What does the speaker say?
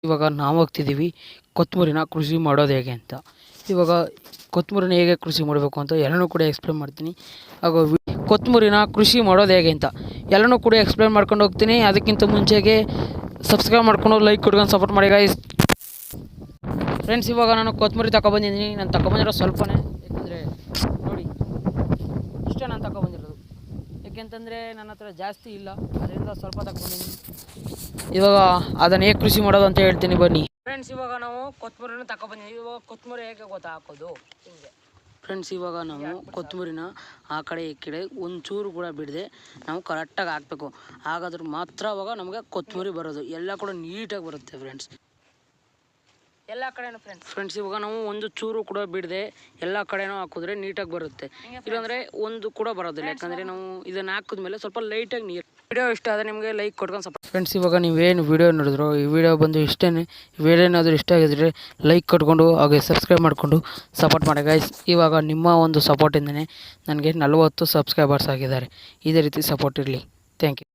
ಇವಾಗ ನಾವು ಹೋಗ್ತಿದ್ದೀವಿ ಕೊತ್ತಂಬರಿನ ಕೃಷಿ ಮಾಡೋದು ಹೇಗೆ ಅಂತ. ಇವಾಗ ಕೊತ್ತಂಬರಿನ ಹೇಗೆ ಕೃಷಿ ಮಾಡಬೇಕು ಅಂತ ಎಲ್ಲನೂ ಕೂಡ ಎಕ್ಸ್ಪ್ಲೇನ್ ಮಾಡ್ತೀನಿ. ಹಾಗೂ ಕೊತ್ತಂಬರಿನ ಕೃಷಿ ಮಾಡೋದು ಹೇಗೆ ಅಂತ ಎಲ್ಲನೂ ಕೂಡ ಎಕ್ಸ್ಪ್ಲೇನ್ ಮಾಡ್ಕೊಂಡು ಹೋಗ್ತೀನಿ. ಅದಕ್ಕಿಂತ ಮುಂಚೆಗೆ ಸಬ್ಸ್ಕ್ರೈಬ್ ಮಾಡ್ಕೊಂಡು ಲೈಕ್ ಕೊಟ್ಕೊಂಡು ಸಪೋರ್ಟ್ ಮಾಡಿ ಗೈಸ್. ಫ್ರೆಂಡ್ಸ್, ಇವಾಗ ನಾನು ಕೊತ್ತಂಬರಿ ತಗೊಬಂದಿದ್ದೀನಿ. ನಾನು ತಗೊಬಂದಿರೋ ಸ್ವಲ್ಪನೇ, ಯಾಕಂದರೆ ನೋಡಿ ಇಷ್ಟೇ ನಾನು ತಗೊಬಂದಿರೋದು. ಯಾಕೆಂತಂದರೆ ನನ್ನ ಹತ್ರ ಜಾಸ್ತಿ ಇಲ್ಲ, ಅದರಿಂದ ಸ್ವಲ್ಪ ತಗೊಬಂದಿದ್ದೀನಿ. ಇವಾಗ ಅದನ್ನು ಹೇಗೆ ಕೃಷಿ ಮಾಡೋದು ಅಂತ ಹೇಳ್ತೀನಿ ಬನ್ನಿ. ಫ್ರೆಂಡ್ಸ್, ಇವಾಗ ನಾವು ಕೊತ್ತಂಬರಿನ ತಗೊಬಂದಿದ್ದೀವಿ. ಇವಾಗ ಕೊತ್ತಂಬರಿ ಹೇಗೆ ಗೊತ್ತಾ ಹಾಕೋದು ಹಿಂಗೆ. ಫ್ರೆಂಡ್ಸ್, ಇವಾಗ ನಾವು ಕೊತ್ತಂಬರಿನ ಆ ಕಡೆ ಈ ಕಡೆ ಒಂಚೂರು ಕೂಡ ಬಿಡದೆ ನಾವು ಕರೆಕ್ಟಾಗಿ ಹಾಕಬೇಕು. ಹಾಗಾದ್ರೆ ಮಾತ್ರ ಅವಾಗ ನಮಗೆ ಕೊತ್ತಂಬರಿ ಬರೋದು. ಎಲ್ಲ ಕೂಡ ನೀಟಾಗಿ ಬರುತ್ತೆ ಫ್ರೆಂಡ್ಸ್, ಎಲ್ಲ ಕಡೆನೂ. ಫ್ರೆಂಡ್ಸ್, ಇವಾಗ ನಾವು ಒಂದು ಚೂರು ಕೂಡ ಬಿಡದೆ ಎಲ್ಲ ಕಡೆನೂ ಹಾಕಿದ್ರೆ ನೀಟಾಗಿ ಬರುತ್ತೆ. ಇಲ್ಲಾಂದರೆ ಒಂದು ಕೂಡ ಬರೋದಿಲ್ಲ. ಯಾಕಂದರೆ ನಾವು ಇದನ್ನು ಹಾಕಿದ್ಮೇಲೆ ಸ್ವಲ್ಪ ಲೈಟಾಗಿ ನೀರು. ವಿಡಿಯೋ ಇಷ್ಟ ಆದರೆ ನಿಮಗೆ ಲೈಕ್ ಕೊಟ್ಕೊಂಡು ಸಪೋರ್ಟ್. ಫ್ರೆಂಡ್ಸ್, ಇವಾಗ ನೀವೇನು ವಿಡಿಯೋ ನೋಡಿದ್ರು ಈ ವಿಡಿಯೋ ಬಂದು ಇಷ್ಟೇ. ವಿಡಿಯೋ ಏನಾದರೂ ಇಷ್ಟ ಆಗಿದ್ರೆ ಲೈಕ್ ಕೊಟ್ಕೊಂಡು ಹಾಗೆ ಸಬ್ಸ್ಕ್ರೈಬ್ ಮಾಡಿಕೊಂಡು ಸಪೋರ್ಟ್ ಮಾಡಿ ಗೈಸ್. ಇವಾಗ ನಿಮ್ಮ ಒಂದು ಸಪೋರ್ಟಿಂದನೇ ನನಗೆ 40 ಸಬ್ಸ್ಕ್ರೈಬರ್ಸ್ ಆಗಿದ್ದಾರೆ. ಇದೇ ರೀತಿ ಸಪೋರ್ಟ್ ಇರಲಿ. Thank you.